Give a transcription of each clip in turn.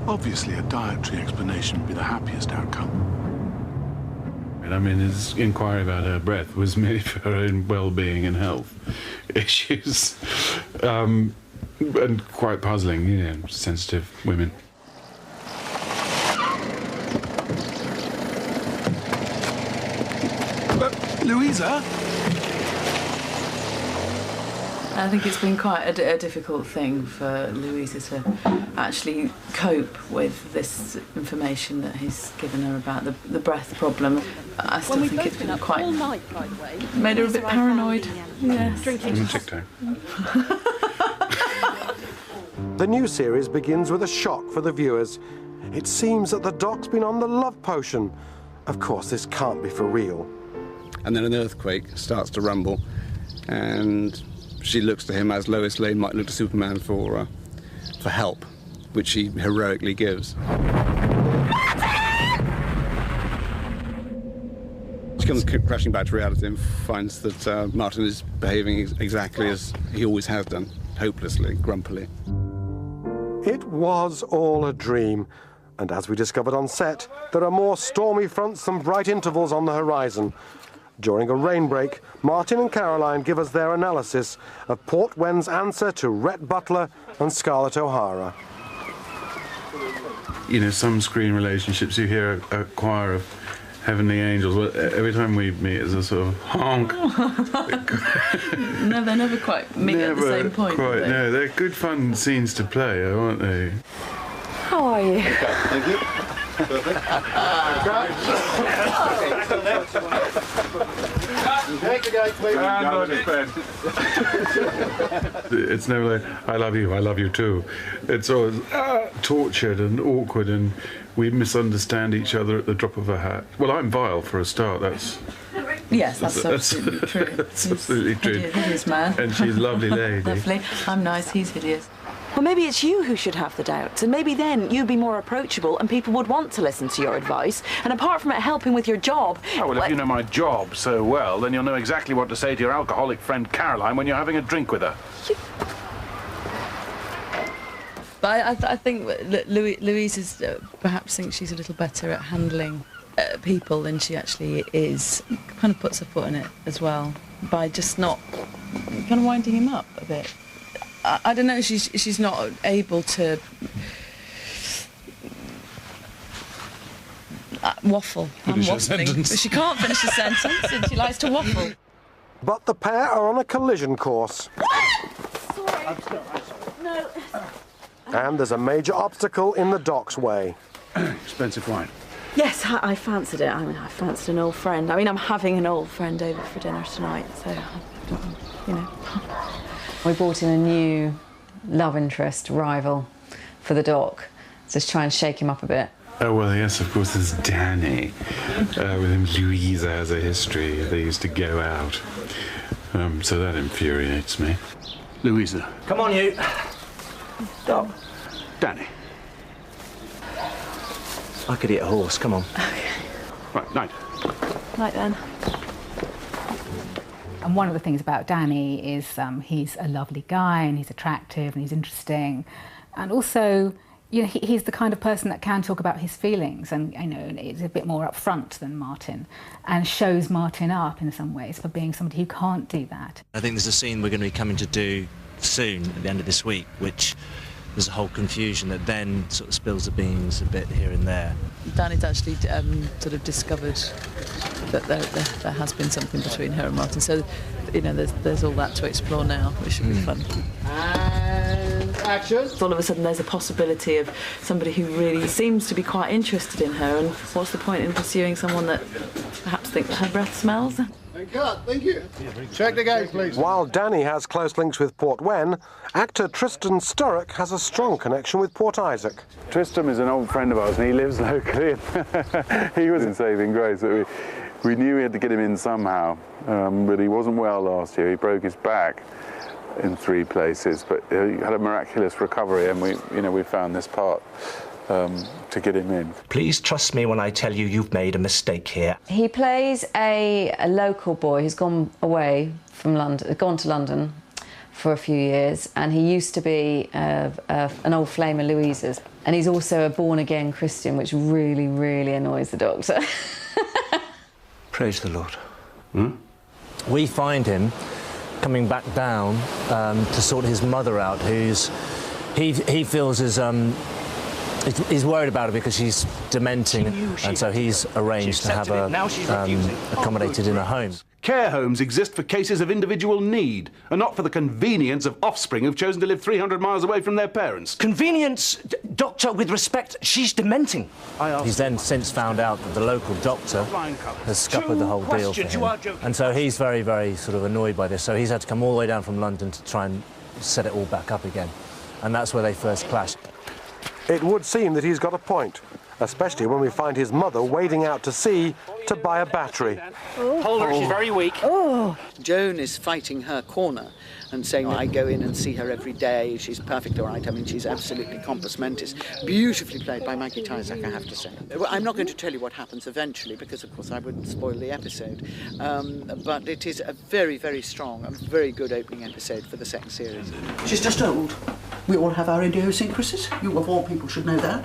Obviously, a dietary explanation would be the happiest outcome. I mean, his inquiry about her breath was merely for her own well-being and health issues. And quite puzzling, you know, sensitive women. Louisa? I think it's been quite a difficult thing for Louisa to actually cope with this information that he's given her about the breath problem. I still think it's been quite... all night, by the way. Made her a bit paranoid. Yes. Drinking. The new series begins with a shock for the viewers. It seems that the Doc's been on the love potion. Of course, this can't be for real. And then an earthquake starts to rumble, and she looks to him as Lois Lane might look to Superman for help, which he heroically gives. She comes crashing back to reality and finds that Martin is behaving exactly as he always has done, hopelessly, grumpily. It was all a dream, and as we discovered on set, there are more stormy fronts than bright intervals on the horizon. During a rain break, Martin and Caroline give us their analysis of Portwen's answer to Rhett Butler and Scarlett O'Hara. You know, some screen relationships, you hear a choir of heavenly angels. Well, every time we meet, it's a sort of honk. No, they never quite meet at the same point. Quite, no, they're good fun scenes to play, aren't they? How are you? Okay, thank you. Perfect. Take the gate, please. It's never like, I love you too. It's always tortured and awkward, and we misunderstand each other at the drop of a hat. Well, I'm vile for a start, that's... Yes, that's absolutely true. That's absolutely true. Hideous man. And she's a lovely lady. Lovely. I'm nice, he's hideous. Well, maybe it's you who should have the doubts, and maybe then you'd be more approachable and people would want to listen to your advice. And apart from it helping with your job... Oh, well, if you know my job so well, then you'll know exactly what to say to your alcoholic friend Caroline when you're having a drink with her. But I think Louise perhaps thinks she's a little better at handling people than she actually is. Kind of puts her foot in it as well by just not kind of winding him up a bit. I don't know. She's not able to waffle. I'm waffling, but she can't finish a sentence, and she likes to waffle. But the pair are on a collision course. Sorry. No. And there's a major obstacle in the Doc's way. Expensive wine. Yes, I fancied it. I mean, I fancied an old friend. I mean, I'm having an old friend over for dinner tonight, so, you know. We brought in a new love interest rival for the Doc, so to try and shake him up a bit. Oh, well, yes, of course, there's Danny. With him, Louisa has a history. They used to go out. So that infuriates me. Louisa. Come on, you. Stop. Danny. I could eat a horse, come on. Okay. Right, night. Night then. And one of the things about Danny is he's a lovely guy and he's attractive and he's interesting. And also, you know, he's the kind of person that can talk about his feelings and, you know, is a bit more upfront than Martin and shows Martin up in some ways for being somebody who can't do that. I think there's a scene we're going to be coming to do soon at the end of this week, which there's a whole confusion that then sort of spills the beans a bit here and there. Danny's actually sort of discovered that there has been something between her and Martin, so you know there's all that to explore now, which should be fun. And action. All of a sudden there's a possibility of somebody who really seems to be quite interested in her, and what's the point in pursuing someone that perhaps thinks that her breath smells? Thank you. Check the gate, please. While Danny has close links with Portwen, actor Tristan Sturrock has a strong connection with Port Isaac. Tristram is an old friend of ours, and he lives locally. He was in Saving Grace. We knew we had to get him in somehow, but he wasn't well last year. He broke his back in 3 places, but he had a miraculous recovery, and we found this part to get him in. Please trust me when I tell you you've made a mistake here. He plays a local boy who's gone away from London, gone to London for a few years, and he used to be an old flame of Louisa's. And he's also a born-again Christian, which really, really annoys the Doctor. Praise the Lord. We find him coming back down to sort his mother out, who's he feels is he's worried about her because she's dementing, and so he's arranged to have her accommodated in a home. Care homes exist for cases of individual need, and not for the convenience of offspring who've chosen to live 300 miles away from their parents. Convenience, Doctor, with respect, she's dementing. He's then since found out that the local doctor has scuppered the whole deal for him. And so he's very, very sort of annoyed by this, so he's had to come all the way down from London to try and set it all back up again. And that's where they first clashed. It would seem that he's got a point, especially when we find his mother wading out to sea to buy a battery. Hold her, she's very weak. Joan is fighting her corner and saying, I go in and see her every day, she's perfect, all right. I mean, she's absolutely compos mentis. Beautifully played by Maggie Tyzack, I have to say. Well, I'm not going to tell you what happens eventually, because, of course, I wouldn't spoil the episode. But it is a very, very strong and very good opening episode for the second series. She's just old. We all have our idiosyncrasies. You, of all people, should know that.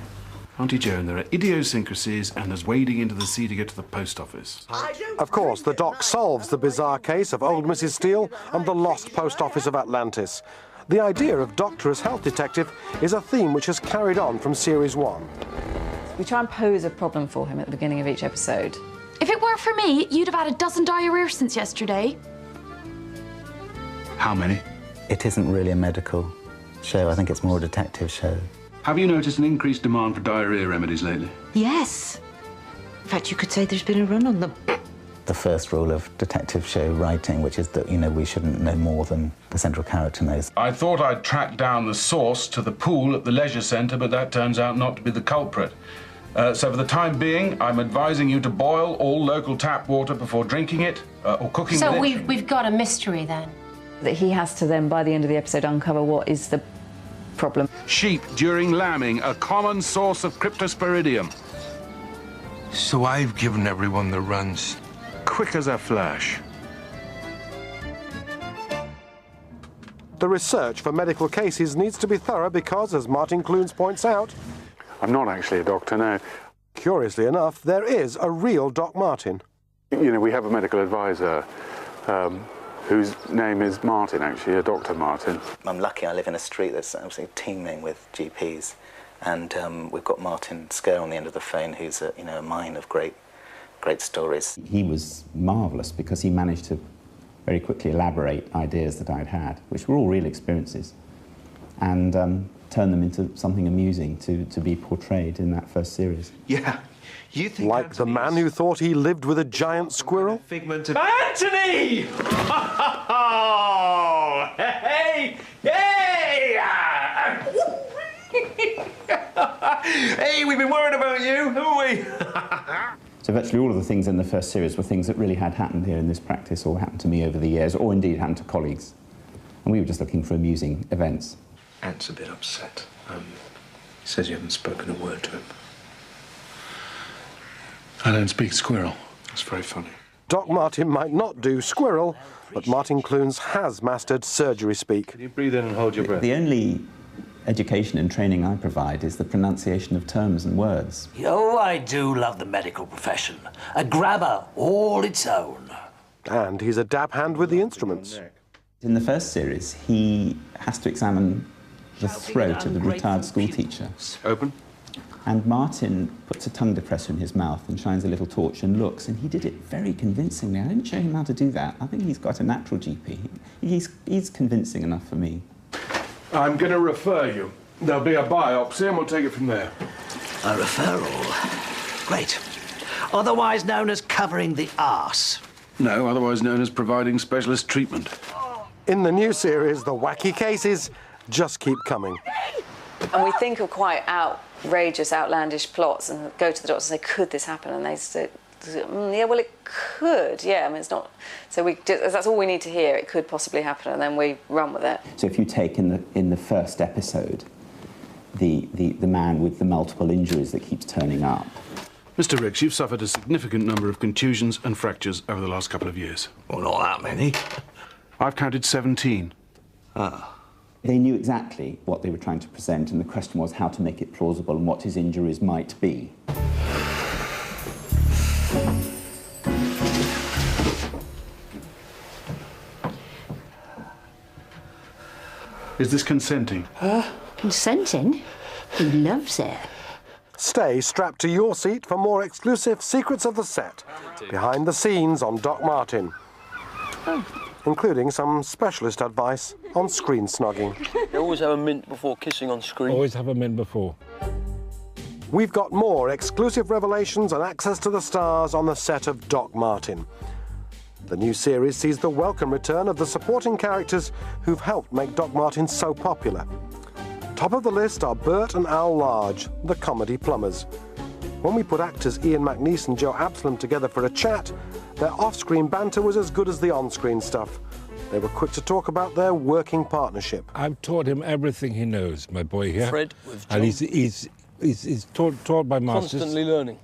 Auntie Joan, there are idiosyncrasies, and there's wading into the sea to get to the post office. Of course, the Doc solves the bizarre case of old Mrs. Steele and the lost post office of Atlantis. The idea of Doctor as health detective is a theme which has carried on from Series 1. We try and pose a problem for him at the beginning of each episode. If it weren't for me, you'd have had a dozen diarrhea since yesterday. How many? It isn't really a medical show. I think it's more a detective show. Have you noticed an increased demand for diarrhea remedies lately? Yes. In fact, you could say there's been a run on them. The first rule of detective show writing, which is that, you know, we shouldn't know more than the central character knows. I thought I'd track down the source to the pool at the leisure centre, but that turns out not to be the culprit. So for the time being, I'm advising you to boil all local tap water before drinking it or cooking with it. So we've got a mystery then. That he has to then, by the end of the episode, uncover what is the problem. Sheep during lambing, a common source of cryptosporidium. So I've given everyone the runs. Quick as a flash. The research for medical cases needs to be thorough because, as Martin Clunes points out... I'm not actually a doctor, no. Curiously enough, there is a real Doc Martin. You know, we have a medical advisor whose name is Martin, actually, a Dr. Martin. I'm lucky I live in a street that's absolutely teeming with GPs, and we've got Martin Sker on the end of the phone, who's a, you know, a mine of great stories. He was marvellous because he managed to very quickly elaborate ideas that I'd had, which were all real experiences, and turn them into something amusing to be portrayed in that first series. Yeah. You think like the man who thought he lived with a giant squirrel? Figment of... Anthony! Oh, hey! Hey! Hey, we've been worried about you, haven't we? So virtually all of the things in the first series were things that really had happened here in this practice or happened to me over the years, or indeed happened to colleagues. And we were just looking for amusing events. Ant's a bit upset. He says you haven't spoken a word to him. I don't speak squirrel. It's very funny. Doc Martin might not do squirrel, but Martin Clunes has mastered surgery speak. Can you breathe in and hold your breath? The only education and training I provide is the pronunciation of terms and words. Oh, I do love the medical profession. A grabber all its own. And he's a dab hand with the instruments. In the first series, he has to examine the throat of a retired school teacher. Open. And Martin puts a tongue depressor in his mouth and shines a little torch and looks, and he did it very convincingly. I didn't show him how to do that. I think he's got a natural GP. He's convincing enough for me. I'm going to refer you. There'll be a biopsy and we'll take it from there. A referral. Great. Otherwise known as covering the arse. No, otherwise known as providing specialist treatment. In the new series, the wacky cases just keep coming. And we think of quite outrageous, outlandish plots and go to the doctor and say, could this happen? And they say, yeah, well, it could. Yeah, I mean, it's not... So that's all we need to hear. It could possibly happen, and then we run with it. So if you take in the first episode, the man with the multiple injuries that keeps turning up. Mr. Ricks, you've suffered a significant number of contusions and fractures over the last couple of years. Well, not that many. I've counted 17. Ah. They knew exactly what they were trying to present, and the question was how to make it plausible and what his injuries might be. Is this consenting? Consenting? He loves it. Stay strapped to your seat for more exclusive secrets of the set, behind the scenes on Doc Martin, including some specialist advice on screen snogging. You always have a mint before kissing on screen. Always have a mint before. We've got more exclusive revelations and access to the stars on the set of Doc Martin. The new series sees the welcome return of the supporting characters who've helped make Doc Martin so popular. Top of the list are Bert and Al Large, the comedy plumbers. When we put actors Ian McNeice and Joe Absalom together for a chat, their off-screen banter was as good as the on-screen stuff. They were quick to talk about their working partnership. I've taught him everything he knows, my boy here. Fred with John. And he's taught by masters. Constantly learning.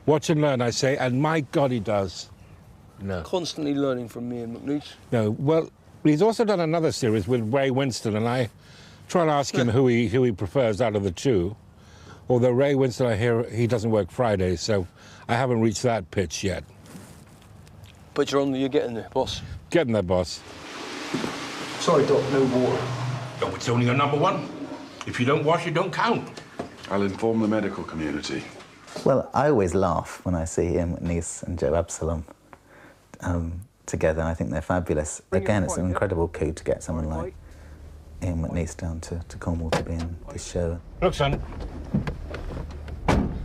Watch and learn, I say, and my God, he does. No. Constantly learning from me and McNeice. No, well, he's also done another series with Ray Winston, and I try to ask him who he prefers out of the two. Although Ray Winston, I hear he doesn't work Fridays, so I haven't reached that pitch yet. But you're getting there, boss. Getting there, boss. Sorry, Doc, no water. Oh, it's only a number one. If you don't wash, you don't count. I'll inform the medical community. Well, I always laugh when I see Ian McNeice and Joe Absalom together. I think they're fabulous. Again, it's an incredible coup to get someone like Ian McNeice down to Cornwall to be in this show. Look, son,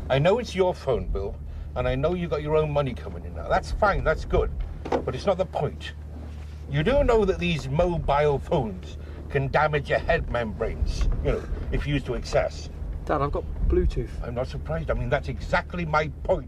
I know it's your phone bill, and I know you got your own money coming in now. That's fine, that's good, but it's not the point. You do know that these mobile phones can damage your head membranes, you know, if used to excess. Dad, I've got Bluetooth. I'm not surprised. I mean, that's exactly my point.